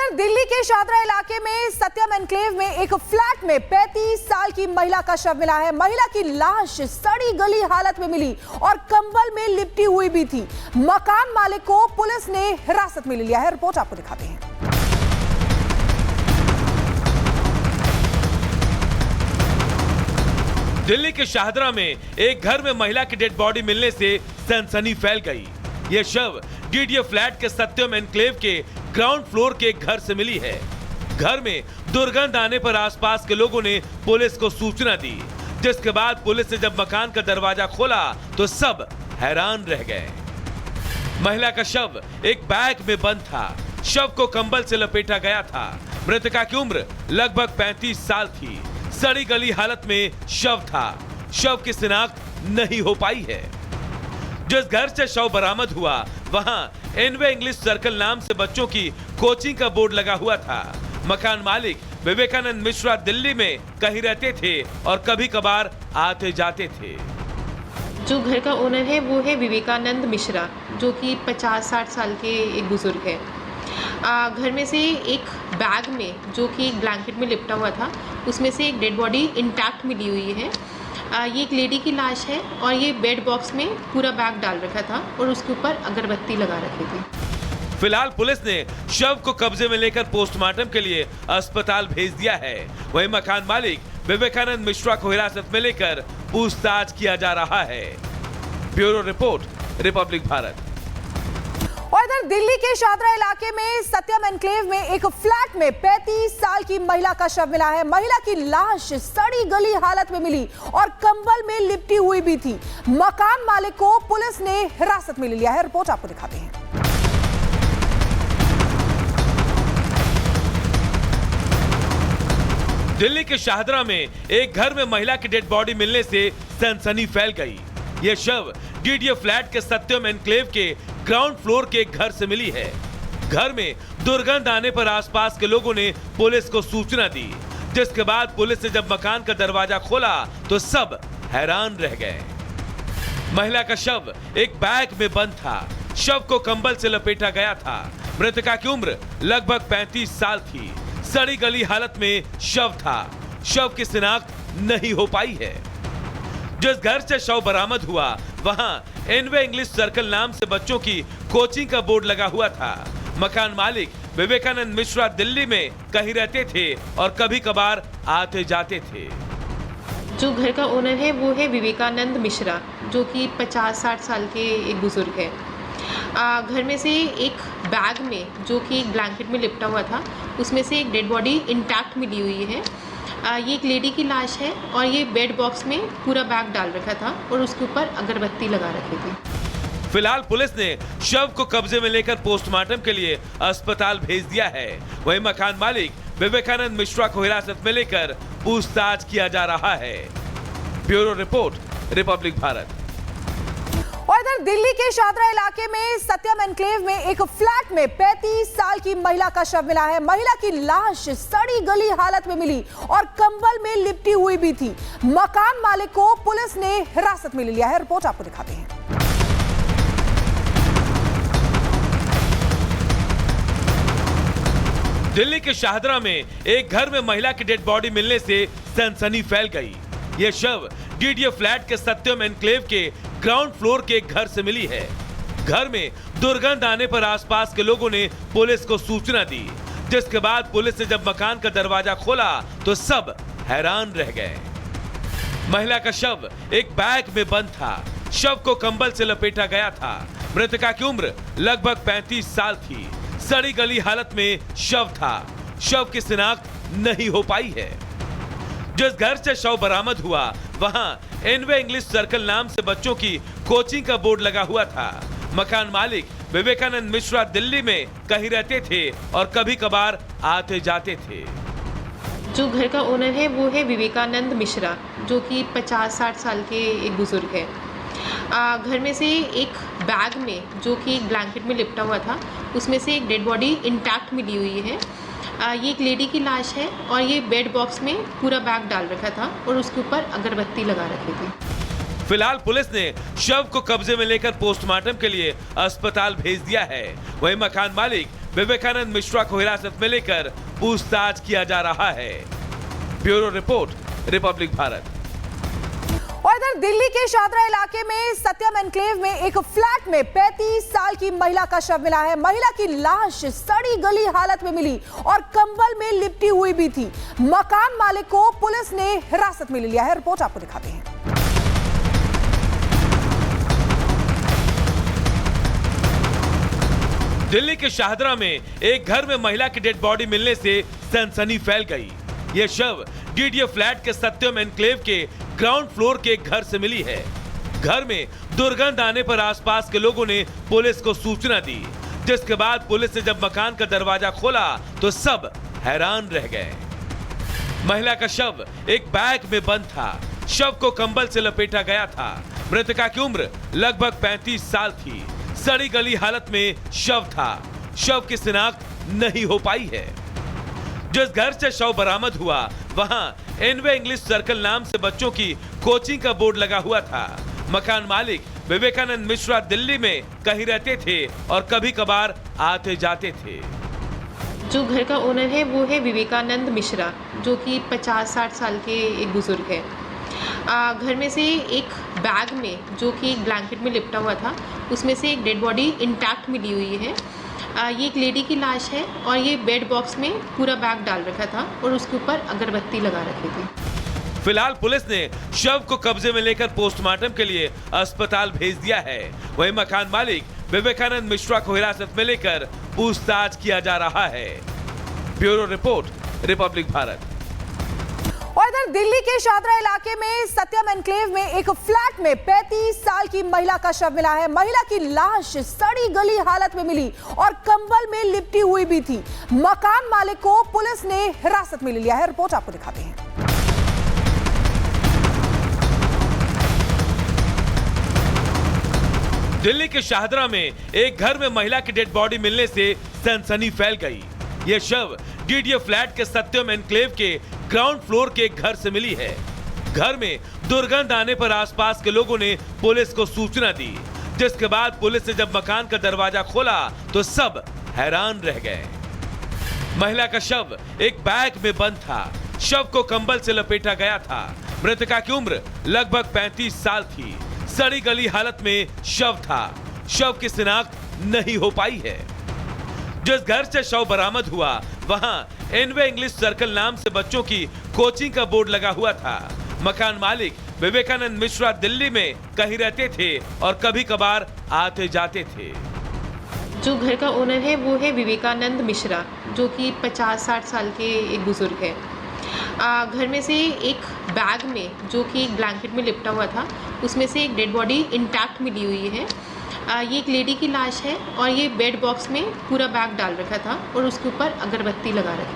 इधर दिल्ली के शादरा इलाके में सत्यम एन्क्लेव में एक फ्लैट में 35 साल की महिला का शव मिला है। महिला की लाश सड़ी गली हालत में मिली और कंबल में लिपटी हुई भी थी। मकान मालिक को पुलिस ने हिरासत में ले लिया है। रिपोर्ट आपको दिखाते हैं। दिल्ली के शाहदरा में एक घर में महिला की डेड बॉडी मिलने से सनसनी फैल गई। यह शव डीडीए फ्लैट के सत्यम एन्क्लेव के ग्राउंड फ्लोर के एक घर से मिली है। घर में दुर्गंध आने पर आसपास के लोगों ने पुलिस को सूचना दी, जिसके बाद पुलिस ने जब मकान का दरवाजा खोला तो सब हैरान रह गए। महिला का शव एक बैग में बंद था। शव को कंबल से लपेटा गया था। मृतका की उम्र लगभग 35 साल थी। सड़ी गली हालत में शव था। शव की शिनाख्त नहीं हो पाई है। जिस घर से शव बरामद हुआ वहां एनवे इंग्लिश सर्कल नाम से बच्चों की कोचिंग का बोर्ड लगा हुआ था। मकान मालिक विवेकानंद मिश्रा दिल्ली में कहीं रहते थे और कभी कभार आते जाते थे। जो घर का ओनर है वो है विवेकानंद मिश्रा, जो कि 50-60 साल के एक बुजुर्ग है। घर में से एक बैग में, जो कि एक ब्लैंकेट में लिपटा हुआ था, उसमें से एक डेड बॉडी इंटैक्ट मिली हुई है। ये एक लेडी की लाश है और ये बेड बॉक्स में पूरा बैग डाल रखा था और उसके ऊपर अगरबत्ती लगा रखी थी। फिलहाल पुलिस ने शव को कब्जे में लेकर पोस्टमार्टम के लिए अस्पताल भेज दिया है। वहीं मकान मालिक विवेकानंद मिश्रा को हिरासत में लेकर पूछताछ किया जा रहा है। Bureau report, Republic Bharat. और इधर दिल्ली के शादरा इलाके में सत्यम एन्क्लेव में एक फ्लैट में 35 साल की महिला का शव मिला है। महिला की लाश सड़ी गली हालत में मिली और कंबल में लिपटी हुई भी थी। मकान मालिक को पुलिस ने हिरासत में ले लिया है। रिपोर्ट आपको दिखाते हैं। दिल्ली के शाहदरा में एक घर में महिला की डेड बॉडी मिलने से सनसनी फैल गई। यह शव डीडीए फ्लैट के सत्यम एन्क्लेव के ग्राउंड फ्लोर के एक घर से मिली है। घर में दुर्गंध आने पर आसपास के लोगों ने पुलिस को सूचना दी, जिसके बाद पुलिस ने जब मकान का दरवाजा खोला तो सब हैरान रह गए। महिला का शव एक बैग में बंद था। शव को कंबल से लपेटा गया था। मृतका की उम्र लगभग 35 साल थी। सड़ी गली हालत में शव था। शव की शिनाख्त नहीं हो पाई है। जिस घर से शव बरामद हुआ वहां एनवे इंग्लिश सर्कल नाम से बच्चों की कोचिंग का बोर्ड लगा हुआ था। मकान मालिक विवेकानंद मिश्रा दिल्ली में कहीं रहते थे और कभी कभार आते जाते थे। जो घर का ओनर है वो है विवेकानंद मिश्रा, जो कि 50-60 साल के एक बुजुर्ग है। घर में से एक बैग में, जो कि एक ब्लैंकेट में लिपटा हुआ था, उसमें से एक डेड बॉडी इंटैक्ट मिली हुई है। ये एक लेडी की लाश है और ये बेड बॉक्स में पूरा बैग डाल रखा था और उसके ऊपर अगरबत्ती लगा रखी थी। फिलहाल पुलिस ने शव को कब्जे में लेकर पोस्टमार्टम के लिए अस्पताल भेज दिया है। वहीं मकान मालिक विवेकानंद मिश्रा को हिरासत में लेकर पूछताछ किया जा रहा है। Bureau report, Republic Bharat. और इधर दिल्ली के शादरा इलाके में सत्यम एन्क्लेव में एक फ्लैट में 35 साल की महिला का शव मिला है। महिला की लाश सड़ी गली हालत में मिली और कंबल में लिपटी हुई भी थी। मकान मालिक को पुलिस ने हिरासत में ले लिया है। रिपोर्ट आपको दिखाते हैं। दिल्ली के शाहदरा में एक घर में महिला की डेड बॉडी मिलने से सनसनी फैल गई। यह शव डीडीए फ्लैट के सत्यम एन्क्लेव के ग्राउंड फ्लोर के एक घर से मिली है। घर में दुर्गंध आने पर आसपास के लोगों ने पुलिस को सूचना दी, जिसके बाद पुलिस ने जब मकान का दरवाजा खोला तो सब हैरान रह गए। महिला का शव एक बैग में बंद था। शव को कंबल से लपेटा गया था। मृतका की उम्र लगभग 35 साल थी। सड़ी गली हालत में शव था। शव की शिनाख्त नहीं हो पाई है। जिस घर से शव बरामद हुआ वहां एनवे इंग्लिश सर्कल नाम से बच्चों की कोचिंग का बोर्ड लगा हुआ था। मकान मालिक विवेकानंद मिश्रा दिल्ली में कहीं रहते थे और कभी कभार आते जाते थे। जो घर का ओनर है वो है विवेकानंद मिश्रा, जो कि 50-60 साल के एक बुजुर्ग है। घर में से एक बैग में, जो कि एक ब्लैंकेट में लिपटा हुआ था, उसमें से एक डेड बॉडी इंटैक्ट मिली हुई है। ये एक लेडी की लाश है और ये बेड बॉक्स में पूरा बैग डाल रखा था और उसके ऊपर अगरबत्ती लगा रखी थी। फिलहाल पुलिस ने शव को कब्जे में लेकर पोस्टमार्टम के लिए अस्पताल भेज दिया है। वहीं मकान मालिक विवेकानंद मिश्रा को हिरासत में लेकर पूछताछ किया जा रहा है। Bureau report, Republic Bharat. और इधर दिल्ली के शादरा इलाके में सत्यम एनक्लेव में एक फ्लैट में 35 साल की महिला का शव मिला है। महिला की लाश सड़ी गली हालत में मिली और कंबल में लिपटी हुई भी थी। मकान मालिक को पुलिस ने हिरासत में ले लिया है। रिपोर्ट आपको दिखाते हैं। दिल्ली के शाहदरा में एक घर में महिला की डेड बॉडी मिलने से सनसनी फैल गई। यह शव डीडीए फ्लैट के सत्यम एनक्लेव के ग्राउंड फ्लोर के एक घर से मिली है। घर में दुर्गंध आने पर आसपास के लोगों ने पुलिस को सूचना दी, जिसके बाद पुलिस ने जब मकान का दरवाजा खोला तो सब हैरान रह गए। महिला का शव एक बैग में बंद था। शव को कंबल से लपेटा गया था। मृतका की उम्र लगभग 35 साल थी। सड़ी गली हालत में शव था। शव की शिनाख्त नहीं हो पाई है। जिस घर से शव बरामद हुआ वहां एनवे इंग्लिश सर्कल नाम से बच्चों की कोचिंग का बोर्ड लगा हुआ था। मकान मालिक विवेकानंद मिश्रा दिल्ली में कहीं रहते थे और कभी कभार आते जाते थे। जो घर का ओनर है वो है विवेकानंद मिश्रा, जो कि 50-60 साल के एक बुजुर्ग है। घर में से एक बैग में, जो कि एक ब्लैंकेट में लिपटा हुआ था, उसमें से एक डेड बॉडी इंटैक्ट मिली हुई है। ये एक लेडी की लाश है और ये बेड बॉक्स में पूरा बैग डाल रखा था और उसके ऊपर अगरबत्ती लगा रखी थी। फिलहाल पुलिस ने शव को कब्जे में लेकर पोस्टमार्टम के लिए अस्पताल भेज दिया है। वहीं मकान मालिक विवेकानंद मिश्रा को हिरासत में लेकर पूछताछ किया जा रहा है। Bureau report, Republic Bharat. और इधर दिल्ली के शादरा इलाके में सत्यम एनक्लेव में एक फ्लैट में 35 साल की महिला का शव मिला है। महिला की लाश सड़ी गली हालत में मिली और कंबल में लिपटी हुई भी थी। मकान मालिक को पुलिस ने हिरासत में ले लिया है। रिपोर्ट आपको दिखाते हैं। दिल्ली के शाहदरा में एक घर में महिला की डेड बॉडी मिलने से सनसनी फैल गई। यह शव डीडीए फ्लैट के सत्यम एनक्लेव के ग्राउंड फ्लोर के एक घर से मिली है। घर में दुर्गंध आने पर आसपास के लोगों ने पुलिस को सूचना दी, जिसके बाद पुलिस ने जब मकान का दरवाजा खोला तो सब हैरान रह गए। महिला का शव एक बैग में बंद था। शव को कंबल से लपेटा गया था। मृतका की उम्र लगभग 35 साल थी। सड़ी गली हालत में शव था। शव की शिनाख्त नहीं हो पाई है। जिस घर से शव बरामद हुआ वहां एनवे इंग्लिश सर्कल नाम से बच्चों की कोचिंग का बोर्ड लगा हुआ था। मकान मालिक विवेकानंद मिश्रा दिल्ली में कहीं रहते थे और कभी कभार आते जाते थे। जो घर का ओनर है वो है विवेकानंद मिश्रा, जो कि 50-60 साल के एक बुजुर्ग है। घर में से एक बैग में, जो कि एक ब्लैंकेट में लिपटा हुआ था, उसमें से एक डेड बॉडी इंटैक्ट मिली हुई है। ये एक लेडी की लाश है और ये बेड बॉक्स में पूरा बैग डाल रखा था और उसके ऊपर अगरबत्ती लगा रखी।